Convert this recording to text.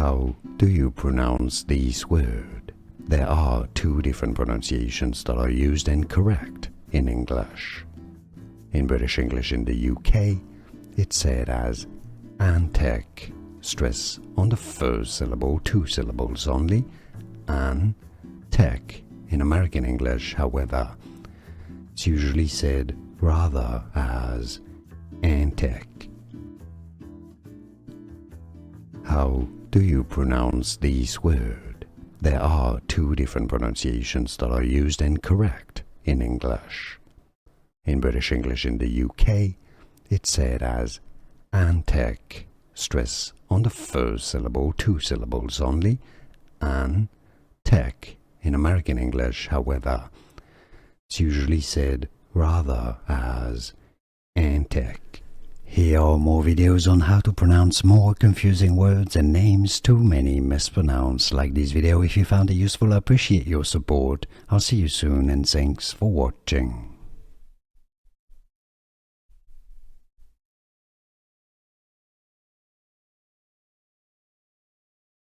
How do you pronounce this word? There are two different pronunciations that are used and correct in English. In British English in the UK, it's said as Antic, stress on the first syllable, two syllables only, Antic. In American English, however, it's usually said rather as Antic. How do you pronounce this word? There are two different pronunciations that are used and correct in English. In British English in the UK, it's said as Antic, stress on the first syllable, two syllables only, Antic. In American English, however, it's usually said rather as Antic. Here are more videos on how to pronounce more confusing words and names too many mispronounced. Like this video if you found it useful. I appreciate your support. I'll see you soon and thanks for watching.